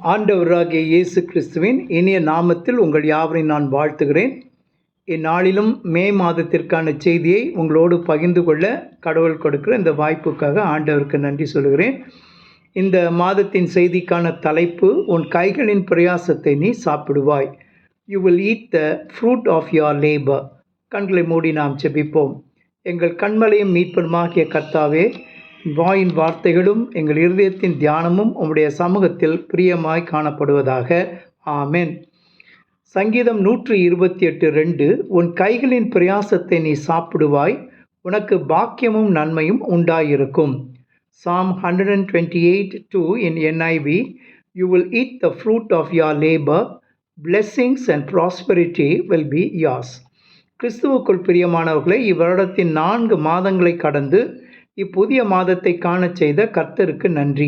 ஆண்டவராகிய இயேசு கிறிஸ்துவின் இனிய நாமத்தில் உங்கள் யாவரையும் நான் வாழ்த்துகிறேன். இந்நாளிலும் மே மாதத்திற்கான செய்தியை உங்களோடு பகிர்ந்து கொள்ள கடவுள் கொடுக்கிற இந்த வாய்ப்புக்காக ஆண்டவருக்கு நன்றி சொல்கிறேன். இந்த மாதத்தின் செய்திக்கான தலைப்பு, உன் கைகளின் பிரயாசத்தை நீ சாப்பிடுவாய். You will eat the fruit of your labour. கண்களை மூடி நாம் ஜெபிப்போம். எங்கள் கண்மலையும் மீட்பருமாகிய கர்த்தாவே, வாயின் வார்த்தைகளும் எங்கள் இருதயத்தின் தியானமும் உம்முடைய சமூகத்தில் பிரியமாய் காணப்படுவதாக. ஆமென். சங்கீதம் 128:2, உன் கைகளின் பிரயாசத்தை நீ சாப்பிடுவாய், உனக்கு பாக்கியமும் நன்மையும் உண்டாயிருக்கும். Psalm 128:2 in NIV, you will eat the fruit of your labor, blessings and prosperity will be yours. கிறிஸ்துவுக்குள் பிரியமானவர்களை, இவ்வருடத்தின் 4 மாதங்களை கடந்து இப்புதிய மாதத்தை காண செய்த கர்த்தருக்கு நன்றி.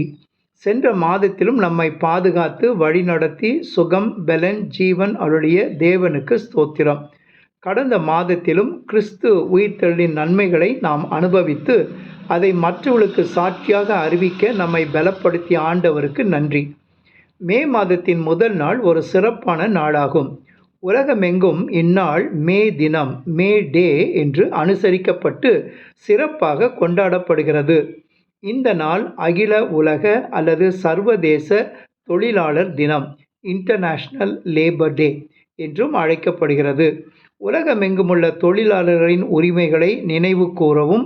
சென்ற மாதத்திலும் நம்மை பாதுகாத்து வழிநடத்தி சுகம், பலன், ஜீவன் அருளிய தேவனுக்கு ஸ்தோத்திரம். கடந்த மாதத்திலும் கிறிஸ்து உயிர்த்தெழுதலின் நன்மைகளை நாம் அனுபவித்து அதை மற்றவர்களுக்கு சாட்சியாக அறிவிக்க நம்மை பலப்படுத்திய ஆண்டவருக்கு நன்றி. மே மாதத்தின் முதல் நாள் ஒரு சிறப்பான நாளாகும். உலகமெங்கும் இந்நாள் மே தினம், மே டே என்று அனுசரிக்கப்பட்டு சிறப்பாக கொண்டாடப்படுகிறது. இந்த நாள் அகில உலக அல்லது சர்வதேச தொழிலாளர் தினம், இன்டர்நேஷ்னல் லேபர் டே என்றும் அழைக்கப்படுகிறது. உலகமெங்குமுள்ள தொழிலாளர்களின் உரிமைகளை நினைவு கூறவும்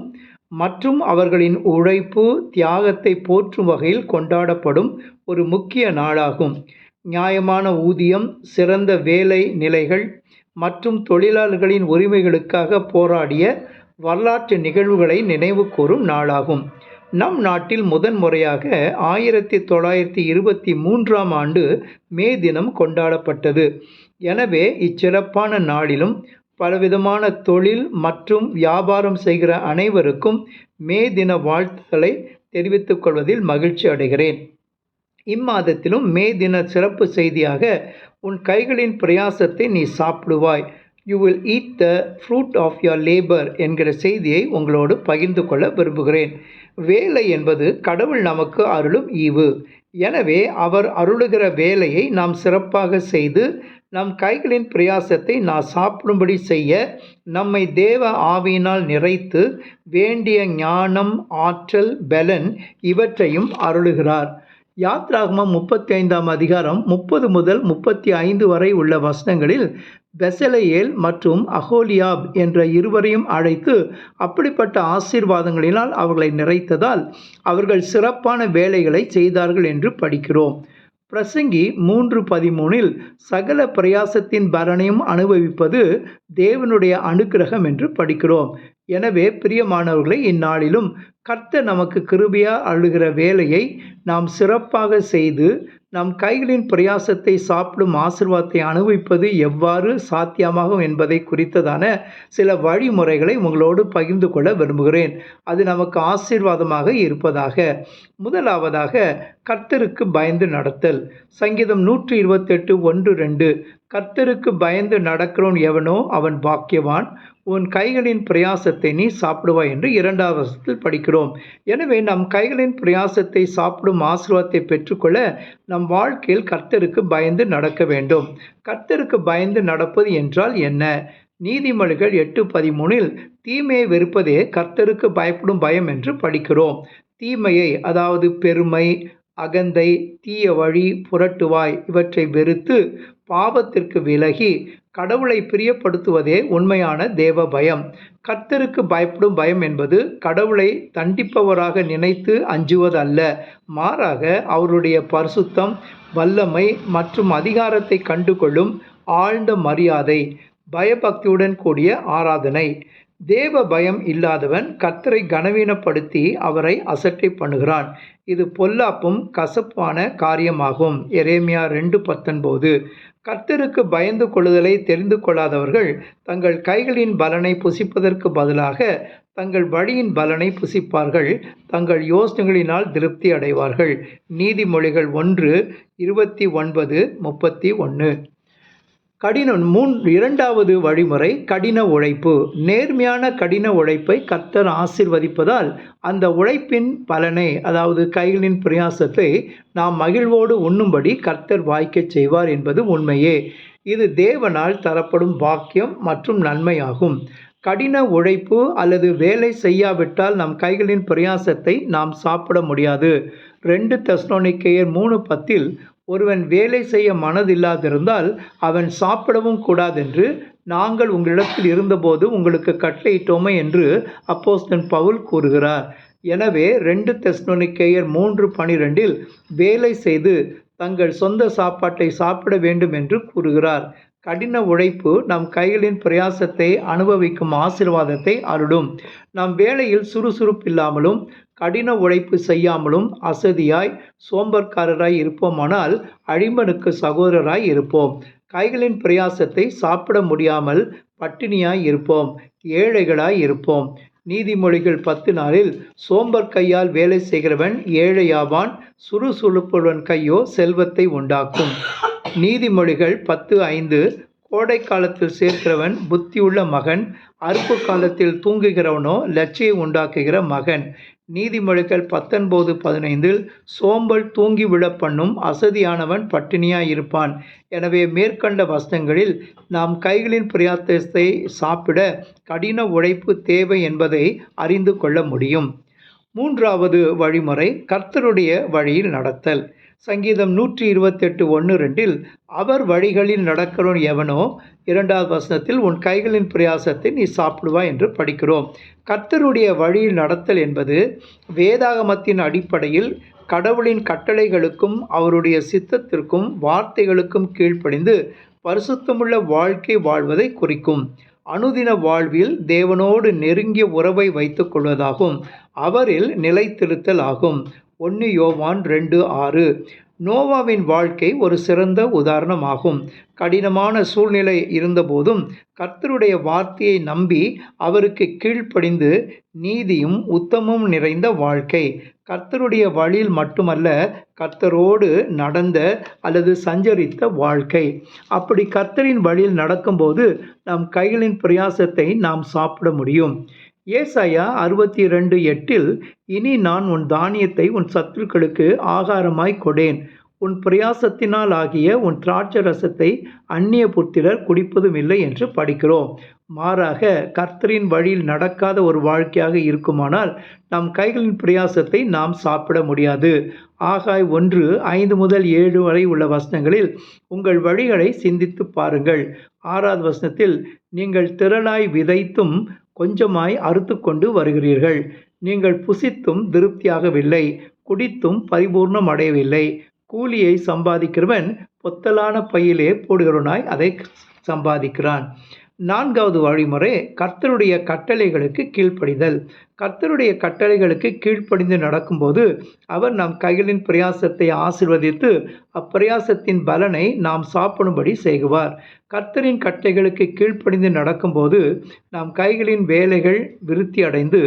மற்றும் அவர்களின் உழைப்பு, தியாகத்தை போற்றும் வகையில் கொண்டாடப்படும் ஒரு முக்கிய நாளாகும். நியாயமான ஊதியம், சிறந்த வேலை நிலைகள் மற்றும் தொழிலாளர்களின் உரிமைகளுக்காக போராடிய வரலாற்று நிகழ்வுகளை நினைவு கூறும் நாளாகும். நம் நாட்டில் முதன்முறையாக 1923ஆம் ஆண்டு மே தினம் கொண்டாடப்பட்டது. எனவே இச்சிறப்பான நாளிலும் பலவிதமான தொழில் மற்றும் வியாபாரம் செய்கிற அனைவருக்கும் மே தின வாழ்த்துக்களை தெரிவித்துக் கொள்வதில் மகிழ்ச்சி அடைகிறேன். இம்மாதத்திலும் மே தின சிறப்பு செய்தியாக, உன் கைகளின் பிரயாசத்தை நீ சாப்பிடுவாய், you will eat the fruit of your labour என்கிற செய்தியை உங்களோடு பகிர்ந்து கொள்ள விரும்புகிறேன். வேலை என்பது கடவுள் நமக்கு அருளும் ஈவு. எனவே அவர் அருளுகிற வேலையை நாம் சிறப்பாக செய்து நம் கைகளின் பிரயாசத்தை நான் சாப்பிடும்படி செய்ய நம்மை தேவ ஆவியினால் நிறைத்து வேண்டிய ஞானம், ஆற்றல், பலன் இவற்றையும் அருளுகிறார். யாத்ராகமம் 35ஆம் அதிகாரம் 30 முதல் 35 வரை உள்ள வசனங்களில் பெசலெயேல் மற்றும் அகோலியாப் என்ற இருவரையும் அழைத்து அப்படிப்பட்ட ஆசீர்வாதங்களினால் அவர்களை நிறைத்ததால் அவர்கள் சிறப்பான வேலைகளை செய்தார்கள் என்று படிக்கிறோம். பிரசங்கி 3:13 சகல பிரயாசத்தின் பலனையும் அனுபவிப்பது தேவனுடைய அனுக்கிரகம் என்று படிக்கிறோம். எனவே பிரியமானவர்களை, இந்நாளிலும் கர்த்தர் நமக்கு கிருபையா அருளுகிற வேலையை நாம் சிறப்பாக செய்து நம் கைகளின் பிரயாசத்தை சாப்பிடும் ஆசீர்வாதத்தை அனுபவிப்பது எவ்வாறு சாத்தியமாகும் என்பதை குறித்ததான சில வழிமுறைகளை உங்களோடு பகிர்ந்து கொள்ள விரும்புகிறேன். அது நமக்கு ஆசீர்வாதமாக இருப்பதாக. முதலாவதாக, கர்த்தருக்கு பயந்து நடத்தல். சங்கீதம் 128:1-2, கர்த்தருக்கு பயந்து நடக்கிறவன் எவனோ அவன் பாக்கியவான், உன் கைகளின் பிரயாசத்தை நீ சாப்பிடுவாய் என்று 2வது வசனத்தில் படிக்கிறோம். எனவே நம் கைகளின் பிரயாசத்தை சாப்பிடும் ஆசீர்வாதத்தை பெற்றுக்கொள்ள நம் வாழ்க்கையில் கர்த்தருக்கு பயந்து நடக்க வேண்டும். கர்த்தருக்கு பயந்து நடப்பது என்றால் என்ன? நீதிமொழிகள் 8:13 தீமையை வெறுப்பதே கர்த்தருக்கு பயப்படும் பயம் என்று படிக்கிறோம். தீமையை, அதாவது பெருமை, அகந்தை, தீய வழி, புரட்டுவாய் இவற்றை வெறுத்து பாவத்திற்கு விலகி கடவுளை பிரியப்படுத்துவதே உண்மையான தேவ பயம். கர்த்தருக்கு பயப்படும் பயம் என்பது கடவுளை தண்டிப்பவராக நினைத்து அஞ்சுவதல்ல, மாறாக அவருடைய பரிசுத்தம், வல்லமை மற்றும் அதிகாரத்தை கண்டுகொள்ளும் ஆழ்ந்த மரியாதை, பயபக்தியுடன் கூடிய ஆராதனை. தேவ பயம் இல்லாதவன் கர்த்தரை கனவீனப்படுத்தி அவரை அசட்டை பண்ணுகிறான். இது பொல்லாப்பும் கசப்பான காரியமாகும். எரேமியா 2:19. கர்த்தருக்கு பயந்து கொள்ளுதலை தெரிந்து கொள்ளாதவர்கள் தங்கள் கைகளின் பலனை புசிப்பதற்கு பதிலாக தங்கள் வழியின் பலனை புசிப்பார்கள், தங்கள் யோசனைகளினால் திருப்தி அடைவார்கள். நீதிமொழிகள் 1:29-31. இரண்டாவது வழிமுறை கடின உழைப்பு. நேர்மையான கடின உழைப்பை கர்த்தர் ஆசீர்வதிப்பதால் அந்த உழைப்பின் பலனை, அதாவது கைகளின் பிரயாசத்தை நாம் மகிழ்வோடு உண்ணும்படி கர்த்தர் வாய்க்கச் செய்வார் என்பது உண்மையே. இது தேவனால் தரப்படும் பாக்கியம் மற்றும் நன்மையாகும். கடின உழைப்பு அல்லது வேலை செய்யாவிட்டால் நம் கைகளின் பிரயாசத்தை நாம் சாப்பிட முடியாது. 2 தெசலோனிக்கேயர் 3:10 ஒருவன் வேலை செய்ய மனதில்லாதிருந்தால் அவன் சாப்பிடவும் கூடாதென்று நாங்கள் உங்களிடத்தில் இருந்தபோது உங்களுக்கு கட்டளையிட்டோமே என்று அப்போஸ்தலன் பவுல் கூறுகிறார். எனவே 2 தெசலோனிக்கேயர் 3:12 வேலை செய்து தங்கள் சொந்த சாப்பாட்டை சாப்பிட வேண்டும் என்று கூறுகிறார். கடின உழைப்பு நம் கைகளின் பிரயாசத்தை அனுபவிக்கும் ஆசீர்வாதத்தை அருளும். நம் வேலையில் சுறுசுறுப்பில்லாமலும் கடின உழைப்பு செய்யாமலும் அசதியாய் சோம்பற்காரராய் இருப்போமானால் அழிம்பனுக்கு சகோதரராய் இருப்போம். கைகளின் பிரயாசத்தை சாப்பிட முடியாமல் பட்டினியாய் இருப்போம், ஏழைகளாய் இருப்போம். நீதிமொழிகள் 10:4 சோம்பர் கையால் வேலை செய்கிறவன் ஏழையாவான், சுறுசுறுப்புடன் கையோ செல்வத்தை உண்டாக்கும். நீதிமொழிகள் 10:5 கோடை காலத்தில் சேர்க்கிறவன் புத்தியுள்ள மகன், அறுப்பு காலத்தில் தூங்குகிறவனோ லட்சியை உண்டாக்குகிற மகன். நீதிமொழிகள் 19:15 சோம்பல் தூங்கி விழ பண்ணும், அசதியானவன் பட்டினியாயிருப்பான். எனவே மேற்கண்ட வசனங்களில் நாம் கைகளின் பிரயாசத்தை சாப்பிட கடின உழைப்பு தேவை என்பதை அறிந்து கொள்ள முடியும். மூன்றாவது வழிமுறை கர்த்தருடைய வழியில் நடத்தல். சங்கீதம் 128:1-2 அவர் வழிகளில் நடக்கிறவன் எவனோ, 2வது வசனத்தில் உன் கைகளின் பிரயாசத்தை நீ சாப்பிடுவாய் என்று படிக்கிறோம். கர்த்தருடைய வழியில் நடத்தல் என்பது வேதாகமத்தின் அடிப்படையில் கடவுளின் கட்டளைகளுக்கும் அவருடைய சித்தத்திற்கும் வார்த்தைகளுக்கும் கீழ்ப்படிந்து பரிசுத்தமுள்ள வாழ்க்கை வாழ்வதை குறிக்கும். அனுதின வாழ்வில் தேவனோடு நெருங்கிய உறவை வைத்துக் கொள்வதாகும். அவரில் நிலைத்திருத்தல் ஆகும். 1 யோவான் 2:6 நோவாவின் வாழ்க்கை ஒரு சிறந்த உதாரணமாகும். கடினமான சூழ்நிலை இருந்தபோதும் கர்த்தருடைய வார்த்தையை நம்பி அவருக்கு கீழ்ப்படிந்து நீதியும் உத்தமமும் நிறைந்த வாழ்க்கை. கர்த்தருடைய வழியில் மட்டுமல்ல, கர்த்தரோடு நடந்த அல்லது சஞ்சரித்த வாழ்க்கை. அப்படி கர்த்தரின் வழியில் நடக்கும்போது நம் கைகளின் பிரயாசத்தை நாம் சாப்பிட முடியும். ஏசாயா 62:8 இனி நான் உன் தானியத்தை உன் சத்துருக்களுக்கு ஆகாரமாய் கொடேன், உன் பிரயாசத்தினால் ஆகிய உன் திராட்சை ரசத்தை அந்நிய புத்திரர் குடிப்பதும் இல்லை என்று படிக்கிறோம். மாறாக கர்த்தரின் வழியில் நடக்காத ஒரு வாழ்க்கையாக இருக்குமானால் நம் கைகளின் பிரயாசத்தை நாம் சாப்பிட முடியாது. ஆகாய் 1:5-7 வரை உள்ள வசனங்களில் உங்கள் வழிகளை சிந்தித்து பாருங்கள். 6வது வசனத்தில் நீங்கள் திரளாய் விதைத்தும் கொஞ்சமாய் அறுத்து கொண்டு வருகிறீர்கள், நீங்கள் புசித்தும் திருப்தியாகவில்லை, குடித்தும் பரிபூர்ணம் அடையவில்லை. கூலியை சம்பாதிக்கிறவன் பொத்தலான பையிலே போடுகிறவனாய் அதை சம்பாதிக்கிறான். 4வது வழிமுறை கர்த்தருடைய கட்டளைகளுக்கு கீழ்ப்படிதல். கர்த்தருடைய கட்டளைகளுக்கு கீழ்ப்படிந்து நடக்கும்போது அவர் நம் கைகளின் பிரயாசத்தை ஆசீர்வதித்து அப்பிரயாசத்தின் பலனை நாம் சாப்பிடும்படி செய்வார். கர்த்தரின் கட்டளைகளுக்கு கீழ்ப்படிந்து நடக்கும்போது நம் கைகளின் வேலைகள் விருத்தி அடைந்து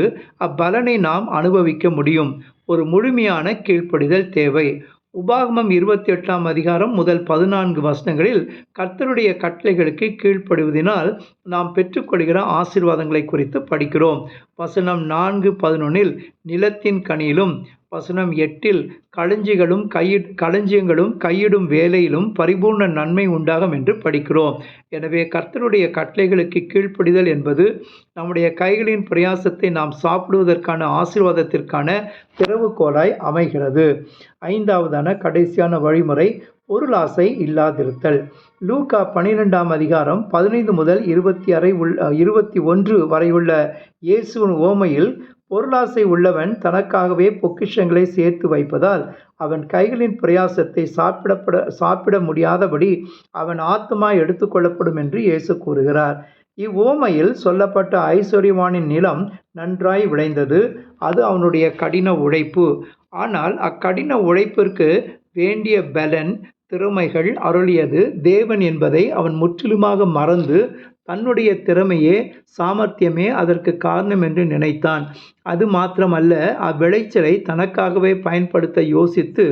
அப்பலனை நாம் அனுபவிக்க முடியும். ஒரு முழுமையான கீழ்ப்படிதல் தேவை. உபாகமம் 28ஆம் அதிகாரம் முதல் 14 வசனங்களில் கர்த்தருடைய கட்டளைகளுக்கு கீழ்ப்படுவதினால் நாம் பெற்றுக்கொள்கிற ஆசீர்வாதங்களை குறித்து படிக்கிறோம். வசனம் 4:11 நிலத்தின் கனியிலும், வசனம் 8 களஞ்சியங்களும் கையிடும் வேலையிலும் பரிபூர்ண நன்மை உண்டாகும் என்று படிக்கிறோம். எனவே கர்த்தருடைய கட்டளைகளுக்கு கீழ்ப்படிதல் என்பது நம்முடைய கைகளின் பிரயாசத்தை நாம் சாப்பிடுவதற்கான ஆசீர்வாதத்திற்கான திறவுகோலாய் அமைகிறது. 5வதான கடைசியான வழிமுறை பொருளாசை இல்லாதிருத்தல். லூக்கா 12ஆம் அதிகாரம் 15 முதல் 21 வரையுள்ள இயேசுவின் உவமையில் பொருளாசை உள்ளவன் தனக்காகவே பொக்கிஷங்களை சேர்த்து வைப்பதால் அவன் கைகளின் பிரயாசத்தை சாப்பிட முடியாதபடி அவன் ஆத்துமா எடுத்துக்கொள்ளப்படும் என்று இயேசு கூறுகிறார். இவ்வுவமையில் சொல்லப்பட்ட ஐஸ்வர்யவானின் நிலம் நன்றாய் விளைந்தது. அது அவனுடைய கடின உழைப்பு. ஆனால் அக்கடின உழைப்பிற்கு வேண்டிய பலன், திறமைகள் அருளியது தேவன் என்பதை அவன் முற்றிலுமாக மறந்து தன்னுடைய திறமையே சாமர்த்தியமே அதற்கு காரணம் என்று நினைத்தான். அது மாத்திரமல்ல, அவ்விளைச்சலை தனக்காகவே பயன்படுத்த யோசித்து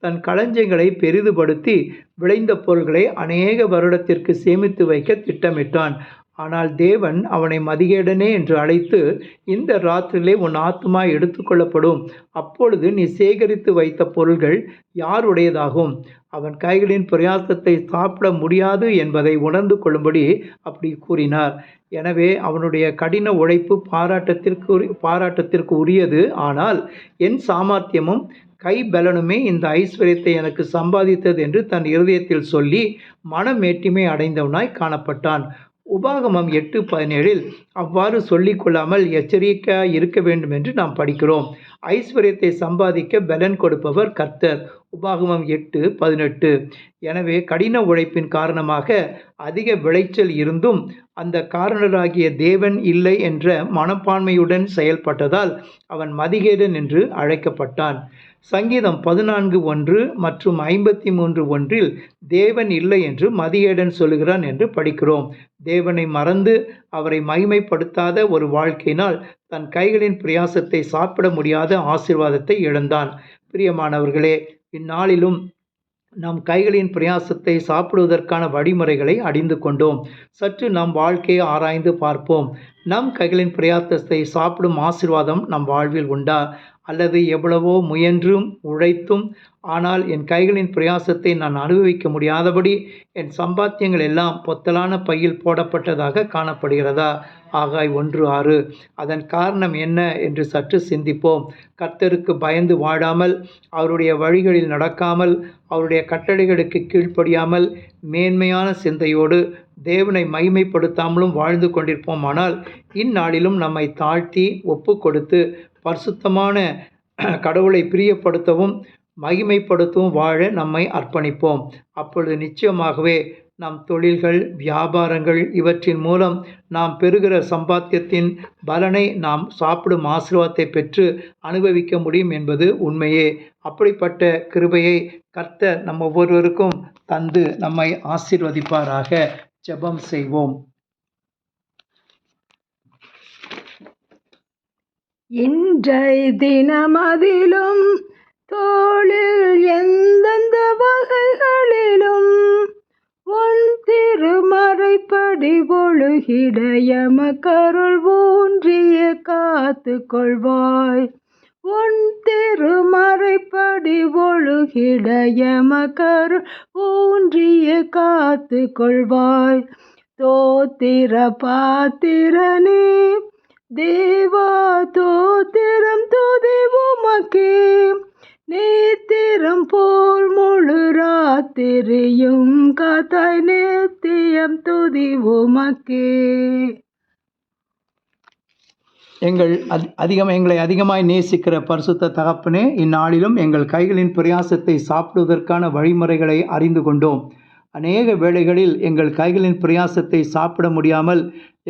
தன் களஞ்சியங்களை பெரிதுபடுத்தி விளைந்த பொருள்களை அநேக வருடத்திற்கு சேமித்து வைக்க திட்டமிட்டான். ஆனால் தேவன் அவனை மதிகேடனே என்று அழைத்து, இந்த ராத்திரியிலே உன் ஆத்துமா எடுத்துக்கொள்ளப்படும், அப்பொழுது நீ சேகரித்து வைத்த பொருள்கள் யாருடையதாகும்? அவன் கைகளின் பிரயாசத்தை சாப்பிட முடியாது என்பதை உணர்ந்து கொள்ளும்படி அப்படி கூறினார். எனவே அவனுடைய கடின உழைப்பு பாராட்டத்திற்கு உரியது. ஆனால் என் சாமர்த்தியமும் கைபலனுமே இந்த ஐஸ்வர்யத்தை எனக்கு சம்பாதித்தது என்று தன் இருதயத்தில் சொல்லி மனமேட்டிமை அடைந்தவனாய் காணப்பட்டான். உபாகமம் 8:17 அவ்வாறு சொல்லிக்கொள்ளாமல் எச்சரிக்கையாய் இருக்க வேண்டும் என்று நாம் படிக்கிறோம். ஐஸ்வர்யத்தை சம்பாதிக்க பலன் கொடுப்பவர் கர்த்தர். உபாகமம் 8:18. எனவே கடின உழைப்பின் காரணமாக அதிக விளைச்சல் இருந்தும் அந்த காரணராகிய தேவன் இல்லை என்ற மனப்பான்மையுடன் செயல்பட்டதால் அவன் மதிகேடன் என்று அழைக்கப்பட்டான். சங்கீதம் 14:1 மற்றும் 53:1 தேவன் இல்லை என்று மதிகேடன் சொல்லுகிறான் என்று படிக்கிறோம். தேவனை மறந்து அவரை மகிமைப்படுத்தாத ஒரு வாழ்க்கையினால் தன் கைகளின் பிரயாசத்தை சாப்பிட முடியாத ஆசீர்வாதத்தை இழந்தான். பிரியமானவர்களே, இந்நாளிலும் நம் கைகளின் பிரயாசத்தை சாப்பிடுவதற்கான வழிமுறைகளை அறிந்து கொண்டோம். சற்று நம் வாழ்க்கையை ஆராய்ந்து பார்ப்போம். நம் கைகளின் பிரயாசத்தை சாப்பிடும் ஆசீர்வாதம் நம் வாழ்வில் உண்டா? அல்லது எவ்வளவோ முயன்றும் உழைத்தும் ஆனால் என் கைகளின் பிரயாசத்தை நான் அனுபவிக்க முடியாதபடி என் சம்பாத்தியங்கள் எல்லாம் பொத்தலான பையில் போடப்பட்டதாக காணப்படுகிறதா? ஆகாய் 1:6. அதன் காரணம் என்ன என்று சற்று சிந்திப்போம். கர்த்தருக்கு பயந்து வாழாமல், அவருடைய வழிகளில் நடக்காமல், அவருடைய கட்டளைகளுக்கு கீழ்ப்படியாமல், மேன்மையான சிந்தையோடு தேவனை மகிமைப்படுத்தாமலும் வாழ்ந்து கொண்டிருப்போமானால் இந்நாளிலும் நம்மை தாழ்த்தி ஒப்பு கொடுத்து பரிசுத்தமான கடவுளை பிரியப்படுத்தவும் மகிமைப்படுத்தவும் வாழ நம்மை அர்ப்பணிப்போம். அப்பொழுது நிச்சயமாகவே நம் தொழில்கள், வியாபாரங்கள் இவற்றின் மூலம் நாம் பெறுகிற சம்பாத்தியத்தின் பலனை நாம் சாப்பிடும் ஆசீர்வாதத்தை பெற்று அனுபவிக்க முடியும் என்பது உண்மையே. அப்படிப்பட்ட கிருபையை கர்த்தர் நம் ஒவ்வொருவருக்கும் தந்து நம்மை ஆசீர்வதிப்பாராக. ஜெபம் செய்வோம். இன்றைய தினமதிலும் தோளில் எந்தெந்த வகைகளிலும் உன் திருமறைப்படி ஒழுகிட எமக்கருள் ஊன்றிய காத்து கொள்வாய். உன் திருமறைப்படி ஒழுகிட எமக்கருள் ஊன்றிய காத்து கொள்வாய். தோத்திர பாத்திரனே தேவா, தோத்திரம் துதி உமக்கே. நேத்திரம் போல் முழு ராத்திரியும் காத்தாய் நித்தியம் துதி உமக்கே. எங்களை அதிகமாய் நேசிக்கிற பரிசுத்த தகப்பனே, இந்நாளிலும் எங்கள் கைகளின் பிரயாசத்தை சாப்பிடுவதற்கான வழிமுறைகளை அறிந்து கொண்டோம். அநேக வேளைகளில் எங்கள் கைகளின் பிரயாசத்தை சாப்பிட முடியாமல்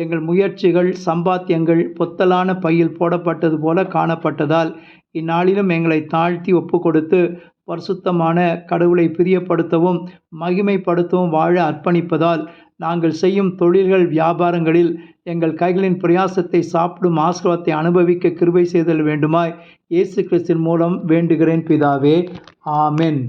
எங்கள் முயற்சிகள், சம்பாத்தியங்கள் பொத்தலான பையில் போடப்பட்டது போல காணப்பட்டதால் இந்நாளிலும் எங்களை தாழ்த்தி ஒப்பு கொடுத்து பரிசுத்தமான கடவுளை பிரியப்படுத்தவும் மகிமைப்படுத்தவும் வாழ அர்ப்பணிப்பதால் நாங்கள் செய்யும் தொழில்கள், வியாபாரங்களில் எங்கள் கைகளின் பிரயாசத்தை சாப்பிடும் ஆசீர்வாதத்தை அனுபவிக்க கிருபை செய்தல் வேண்டுமாய் இயேசு கிறிஸ்துவின் மூலம் வேண்டுகிறேன் பிதாவே. ஆமென்.